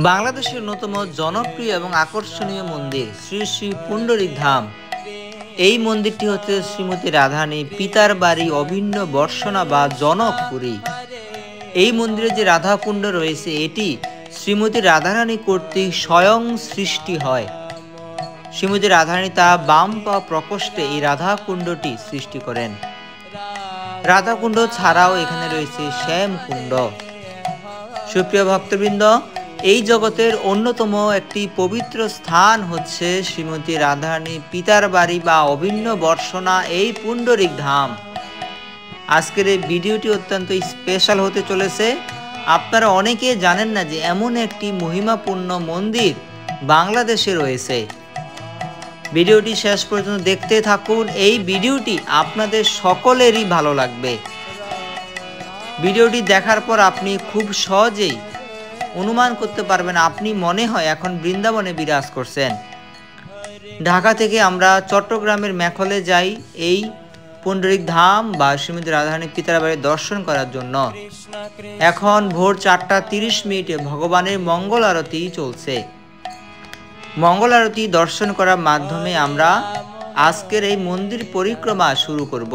বাংলাদেশের অন্যতম জনপ্রিয় এবং আকর্ষণীয় মন্দির শ্রী শ্রী পুণ্ডরিক ধাম। এই মন্দিরটি হচ্ছে শ্রীমতী রাধারানী পিতার বাড়ি অভিন্ন বর্ষনা বা জনকপুরী। এই মন্দিরে যে রাধাকুণ্ড রয়েছে এটি শ্রীমতী রাধারানী কর্তৃক স্বয়ং সৃষ্টি হয়। শ্রীমতী রাধারানী তা বাম পা প্রকোষ্ঠে এই রাধাকুণ্ডটি সৃষ্টি করেন। রাধাকুণ্ড ছাড়াও এখানে রয়েছে শ্যামকুণ্ড। সুপ্রিয় ভক্তবৃন্দ, এই জগতের অন্যতম একটি পবিত্র স্থান হচ্ছে শ্রীমতী রাধারানী পিতার বাড়ি বা অভিন্ন বর্ষনা এই পুণ্ডরিক ধাম। আজকের এই ভিডিওটি অত্যন্ত স্পেশাল হতে চলেছে। আপনারা অনেকে জানেন না যে এমন একটি মহিমাপূর্ণ মন্দির বাংলাদেশে রয়েছে। ভিডিওটি শেষ পর্যন্ত দেখতে থাকুন। এই ভিডিওটি আপনাদের সকলেরই ভালো লাগবে। ভিডিওটি দেখার পর আপনি খুব সহজেই অনুমান করতে পারবেন আপনি মনে হয় এখন বৃন্দাবনে বিরাজ করছেন। ঢাকা থেকে আমরা চট্টগ্রামের মেখলে যাই এই পুণ্ডরিক ধাম বা শ্রীমতী রাধারানী পিতার বাড়ি দর্শন করার জন্য। এখন ভোর 4:30 ভগবানের মঙ্গল আরতি চলছে। মঙ্গল আরতি দর্শন করার মাধ্যমে আমরা আজকের এই মন্দির পরিক্রমা শুরু করব।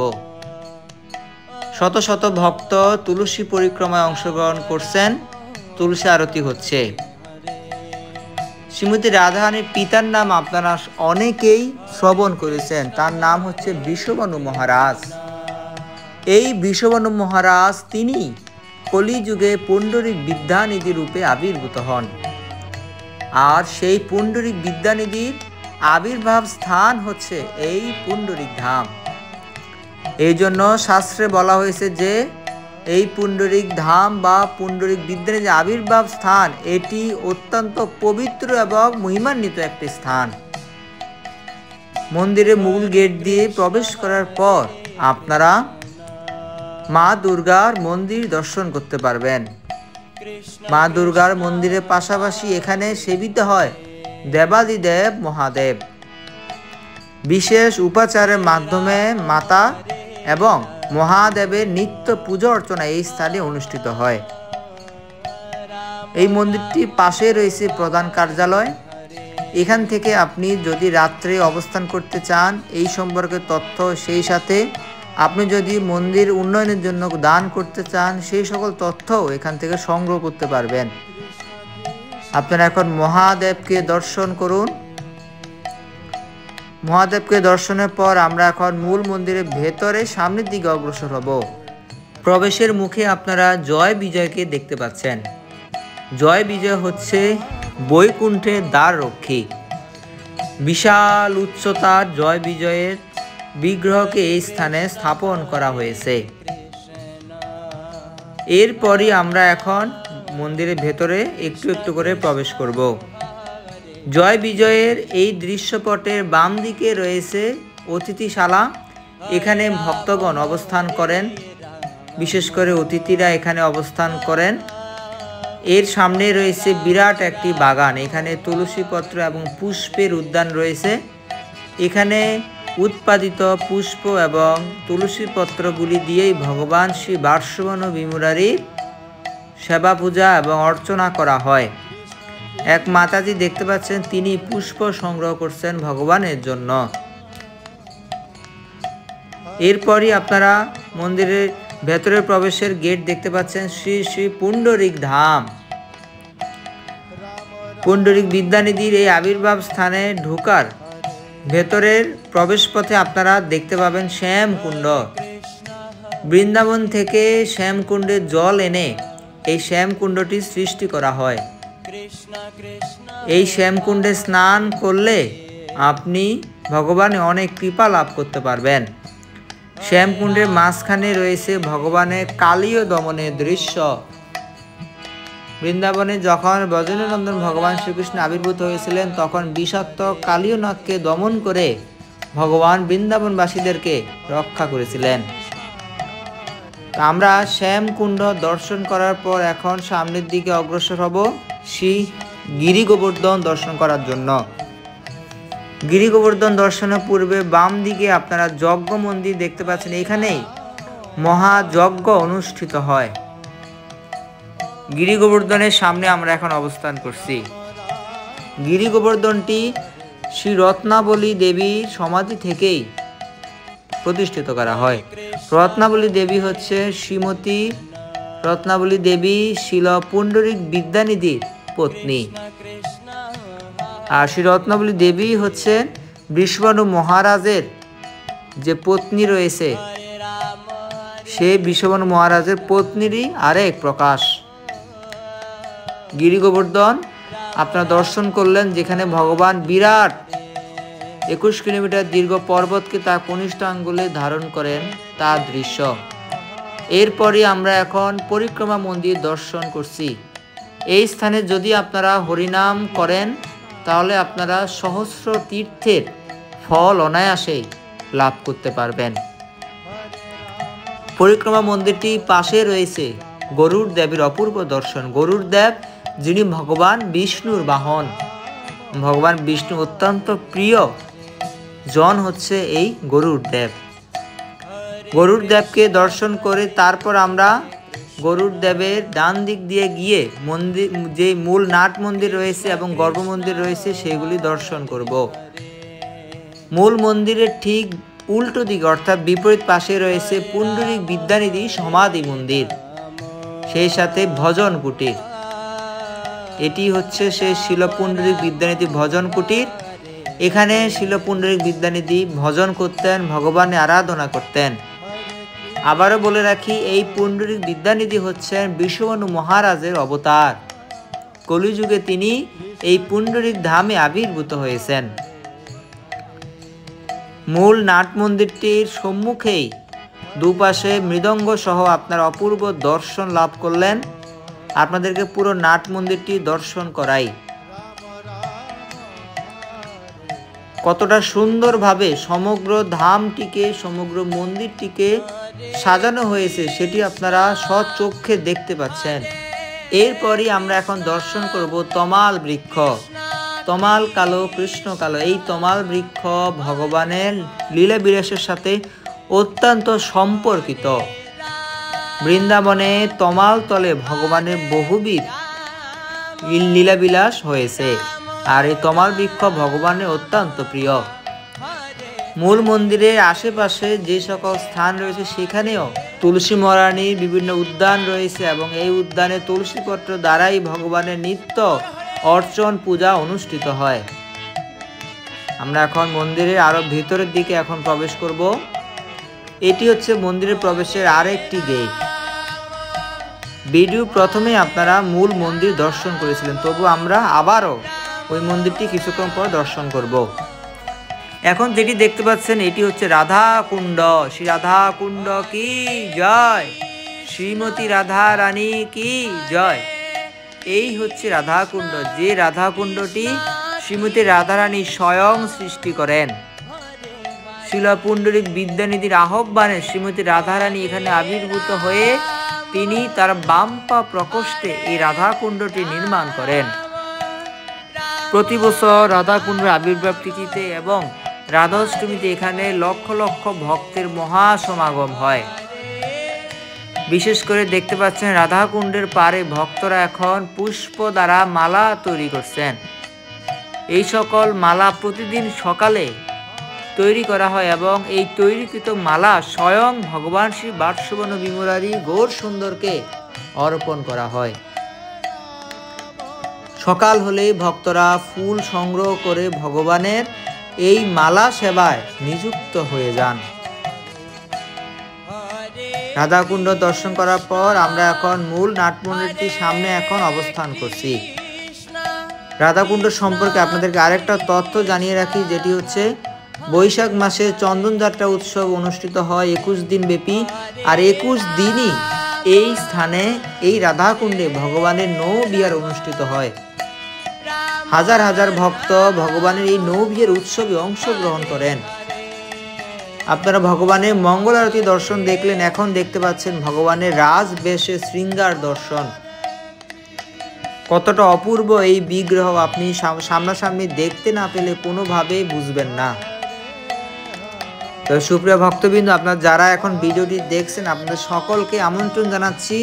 শত শত ভক্ত তুলসী পরিক্রমায় অংশগ্রহণ করছেন। তুলসী আরতি হচ্ছে। শ্রীমতী রাধারানীর পিতার নাম আপনারা অনেকেই শ্রবণ করেছেন। তার নাম হচ্ছে বৃষভানু মহারাজ। এই বৃষভানু মহারাজ তিনি কলিযুগে পুণ্ডরিক বিদ্যানিধি রূপে আবির্ভূত হন। আর সেই পুণ্ডরিক বিদ্যানিধির আবির্ভাব স্থান হচ্ছে এই পুণ্ডরিক ধাম। এই জন্য শাস্ত্রে বলা হয়েছে যে এই পুণ্ডরিক ধাম বা পুণ্ডরিক বিদ্যানিধির আবির্ভাব স্থান এটি অত্যন্ত পবিত্র এবং মহিমান্বিত একটি স্থান। মন্দিরের মূল গেট দিয়ে প্রবেশ করার পর আপনারা মা দুর্গার মন্দির দর্শন করতে পারবেন। মা দুর্গার মন্দিরের পাশাপাশি এখানে সেবিত হয় দেবাদিদেব মহাদেব। বিশেষ উপাচারের মাধ্যমে মাতা এবং মহাদেবের নিত্য পূজা অর্চনা এই স্থানে অনুষ্ঠিত হয়। এই মন্দিরটির পাশে রয়েছে প্রধান কার্যালয়। এখান থেকে আপনি যদি রাত্রে অবস্থান করতে চান এই সম্পর্কে তথ্য, সেই সাথে আপনি যদি মন্দির উন্নয়নের জন্য দান করতে চান সেই সকল তথ্যও এখান থেকে সংগ্রহ করতে পারবেন। আপনারা এখন মহাদেবকে দর্শন করুন। মহাদেবকে দর্শনের পর আমরা এখন মূল মন্দিরের ভেতরে সামনের দিকে অগ্রসর হব। প্রবেশের মুখে আপনারা জয় বিজয়কে দেখতে পাচ্ছেন। জয় বিজয় হচ্ছে বৈকুণ্ঠের দ্বার রক্ষী। বিশাল উচ্চতার জয় বিজয়ের বিগ্রহকে এই স্থানে স্থাপন করা হয়েছে। এরপরই আমরা এখন মন্দিরের ভেতরে একটু একটু করে প্রবেশ করব। জয় বিজয়ের এই দৃশ্যপটের বাম দিকে রয়েছে অতিথিশালা। এখানে ভক্তগণ অবস্থান করেন, বিশেষ করে অতিথিরা এখানে অবস্থান করেন। এর সামনে রয়েছে বিরাট একটি বাগান। এখানে তুলসীপত্র এবং পুষ্পের উদ্যান রয়েছে। এখানে উৎপাদিত পুষ্প এবং তুলসী পত্রগুলি দিয়েই ভগবান শ্রী বার্ষবর্ণ বিমুরারির সেবা পূজা এবং অর্চনা করা হয়। এক মাতাজি দেখতে পাচ্ছেন তিনি পুষ্প সংগ্রহ করছেন ভগবানের জন্য। এরপরই আপনারা মন্দিরের ভেতরে প্রবেশের গেট দেখতে পাচ্ছেন শ্রী শ্রী পুণ্ডরিক ধাম। পুণ্ডরিক বিদ্যানিধির এই আবির্ভাব স্থানে ঢোকার ভেতরের প্রবেশপথে আপনারা দেখতে পাবেন শ্যামকুণ্ড। বৃন্দাবন থেকে শ্যামকুণ্ডের জল এনে এই শ্যামকুণ্ডটি সৃষ্টি করা হয়। এই শ্যামকুণ্ডে স্নান করলে আপনি ভগবানের অনেক কৃপা লাভ করতে পারবেন। শ্যামকুণ্ডের মাঝখানে রয়েছে ভগবানের কালীয় দমনের দৃশ্য। বৃন্দাবনে যখন ব্রজেন্দ্রনন্দন ভগবান শ্রীকৃষ্ণ আবির্ভূত হয়েছিলেন তখন বিষাক্ত কালীয় নাগকে দমন করে ভগবান বৃন্দাবনবাসীদেরকে রক্ষা করেছিলেন। আমরা শ্যামকুণ্ড দর্শন করার পর এখন সামনের দিকে অগ্রসর হব শ্রী গিরি গোবর্ধন দর্শন করার জন্য। গিরি গোবর্ধন দর্শনের পূর্বে বাম দিকে আপনারা যজ্ঞ মন্দির দেখতে পাচ্ছেন। এখানেই মহাযজ্ঞ অনুষ্ঠিত হয়। গিরি গোবর্ধনের সামনে আমরা এখন অবস্থান করছি। গিরি গোবর্ধনটি শ্রী রত্নাবলী দেবীর সমাধি থেকেই প্রতিষ্ঠিত করা হয়। রত্নাবলী দেবী হচ্ছে শ্রীমতী রত্নাবলী দেবী শিল পুণ্ডরিক বিদ্যানিধির পত্নী। আর শ্রী রত্নাবলী দেবী হচ্ছে বৃষভানু মহারাজের যে পত্নী রয়েছে, সে বৃষভানু মহারাজের পত্নীরই আরেক প্রকাশ। গিরি গোবর্ধন আপনারা দর্শন করলেন, যেখানে ভগবান বিরাট 21 কিলোমিটার দীর্ঘ পর্বতকে তার কনিষ্ঠ আঙ্গুলে ধারণ করেন তার দৃশ্য। এরপরই আমরা এখন পরিক্রমা মন্দির দর্শন করছি। এই স্থানে যদি আপনারা হরিনাম করেন তাহলে আপনারা সহস্র তীর্থের ফল অনায়াসেই লাভ করতে পারবেন। পরিক্রমা মন্দিরটি পাশে রয়েছে গরুড় দেবের অপূর্ব দর্শন। গরুড় দেব যিনি ভগবান বিষ্ণুর বাহন। ভগবান বিষ্ণু অত্যন্ত প্রিয় জন হচ্ছে এই গরুড় দেব। গরুড় দেবকে দর্শন করে তারপর আমরা গরুড় দেবের ডান দিক দিয়ে গিয়ে মন্দির, যে মূল নাট মন্দির রয়েছে এবং গর্ভ মন্দির রয়েছে, সেগুলি দর্শন করব। মূল মন্দিরের ঠিক উল্টো দিকে অর্থাৎ বিপরীত পাশে রয়েছে পুণ্ডরিক বিদ্যানিধি সমাধি মন্দির, সেই সাথে ভজন কুটির। এটি হচ্ছে সেই শিল পুণ্ডরিক বিদ্যানিধি ভজন কুটির। এখানে শিল পুণ্ডরিক বিদ্যানিধি ভজন করতেন, ভগবানের আরাধনা করতেন। আবারও বলে রাখি, এই পুণ্ডরিক বিদ্যানিধি হচ্ছেন বৃষভানু মহারাজের অবতার। কলিযুগে তিনি এই পুণ্ডরিক ধামে আবির্ভূত হয়েছেন। মূল নাট মন্দিরটির সম্মুখেই দুপাশে মৃদঙ্গ সহ আপনার অপূর্ব দর্শন লাভ করলেন। আপনাদেরকে পুরো নাট মন্দিরটি দর্শন করাই। কতটা সুন্দরভাবে সমগ্র ধামটিকে, সমগ্র মন্দিরটিকে সাজানো হয়েছে সেটি আপনারা স্বচক্ষে দেখতে পাচ্ছেন। এরপরই আমরা এখন দর্শন করব তমাল বৃক্ষ। তমাল কালো কৃষ্ণ কালো, এই তমাল বৃক্ষ ভগবানের লীলা বিলাসের সাথে অত্যন্ত সম্পর্কিত। বৃন্দাবনে তমাল তলে ভগবানের বহুবিধ লীলাবিলাস হয়েছে, আর এই তমাল বৃক্ষ ভগবানের অত্যন্ত প্রিয়। মূল মন্দিরের আশেপাশে যে সকল স্থান রয়েছে সেখানেও তুলসী মরানির বিভিন্ন উদ্যান রয়েছে এবং এই উদ্যানে তুলসীপত্র দ্বারাই ভগবানের নিত্য অর্চন পূজা অনুষ্ঠিত হয়। আমরা এখন মন্দিরের আরো ভিতরের দিকে এখন প্রবেশ করব। এটি হচ্ছে মন্দিরের প্রবেশের আরেকটি গেট। ভিডিও প্রথমে আপনারা মূল মন্দির দর্শন করেছিলেন, তবু আমরা আবারও ওই মন্দিরটি কিছুক্ষণ পর দর্শন করব। এখন যেটি দেখতে পাচ্ছেন এটি হচ্ছে রাধা কুণ্ড। শ্রী রাধা কুণ্ড কি জয়, শ্রীমতী রাধা রানী কি জয়। এই হচ্ছে রাধা কুণ্ড, যে রাধা কুণ্ডটি শ্রীমতী রাধা রানী স্বয়ং সৃষ্টি করেন। শিল পুণ্ডরিক বিদ্যানিধির আহ্বানে শ্রীমতী রাধা রানী এখানে আবির্ভূত হয়ে তিনি তার বাম্পা প্রকোষ্ঠে এই রাধা কুণ্ডটি নির্মাণ করেন। প্রতি বছর রাধা কুণ্ডের আবির্ভাব তিথিতে এবং রাধাষ্টমীতে এখানে লক্ষ লক্ষ ভক্তের মহা সমাগম হয়। বিশেষ করে দেখতে পাচ্ছেন রাধা কুণ্ডের পাড়ে ভক্তরা এখন পুষ্প দ্বারা মালা তৈরি করছেন। এই সকল মালা প্রতিদিন সকালে তৈরি করা হয় এবং এই তৈরিকৃত মালা স্বয়ং ভগবান শ্রী বাৎসবন বিমুরারি গৌর সুন্দরকে অর্পণ করা হয়। সকাল হলেই ভক্তরা ফুল সংগ্রহ করে ভগবানের এই মালা সেবায় নিযুক্ত হয়ে যান। রাধাকুণ্ড দর্শন করার পর আমরা এখন মূল নাটমন্দিরটির সামনে এখন অবস্থান করছি। রাধাকুণ্ড সম্পর্কে আপনাদেরকে আরেকটা তথ্য জানিয়ে রাখি, যেটি হচ্ছে বৈশাখ মাসে চন্দন যাত্রা উৎসব অনুষ্ঠিত হয় 21 দিন ব্যাপী। আর 21 দিনই এই স্থানে এই রাধাকুণ্ডে ভগবানের নৌ বিহার অনুষ্ঠিত হয়। হাজার হাজার ভক্ত ভগবানের এই নৌ বিহার উৎসবে অংশগ্রহণ করেন। আপনারা ভগবানের মঙ্গল আরতি দর্শন দেখলেন, এখন দেখতে পাচ্ছেন ভগবানের রাজ বেশে শৃঙ্গার দর্শন। কতটা অপূর্ব এই বিগ্রহ আপনি সামনাসামনি দেখতে না পেলে কোনোভাবেই বুঝবেন না। তো সুপ্রিয় ভক্তবৃন্দ, আপনারা যারা এখন ভিডিওটি দেখছেন আপনাদের সকলকে আমন্ত্রণ জানাচ্ছি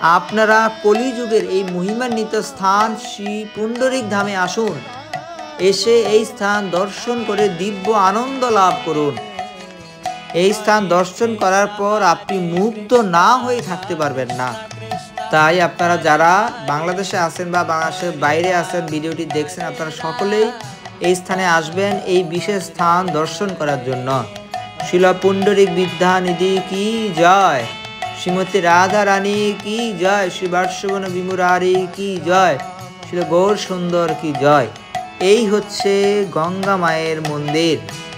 আপনারা কলিযুগের এই মহিমান্বিত স্থান শ্রী পুণ্ডরিক ধামে আসুন, এসে এই স্থান দর্শন করে দিব্য আনন্দ লাভ করুন। এই স্থান দর্শন করার পর আপনি মুগ্ধ না হয়ে থাকতে পারবেন না। তাই আপনারা যারা বাংলাদেশে আছেন বা বাংলাদেশের বাইরে আছেন, ভিডিওটি দেখছেন, আপনারা সকলেই এই স্থানে আসবেন এই বিশেষ স্থান দর্শন করার জন্য। শিল পুণ্ডরিক বিদ্যানিধি কি জয়, শ্রীমতী রাধা রানী কি জয়, শ্রী বার্ষবন বিমুরারি কি জয়, শিল গৌর সুন্দর কি জয়। এই হচ্ছে গঙ্গা মায়ের মন্দির।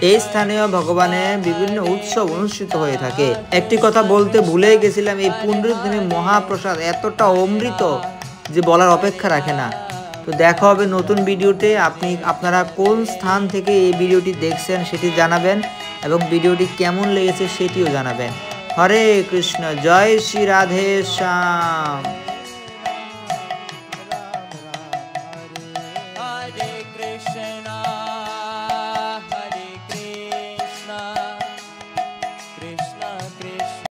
এই স্থানীয় ভগবানের বিভিন্ন উৎসব অনুষ্ঠিত হয়ে থাকে। একটি কথা বলতে ভুলে গেছিলাম, এই পুণ্ডরিক ধামে মহাপ্রসাদ এতটা অমৃত যে বলার অপেক্ষা রাখে না। তো দেখা হবে নতুন ভিডিওতে। আপনারা কোন স্থান থেকে এই ভিডিওটি দেখছেন সেটি জানাবেন এবং ভিডিওটি কেমন লেগেছে সেটিও জানাবেন। হরে কৃষ্ণ, জয় শ্রী রাধে শ্যাম। Hare Krishna, Krishna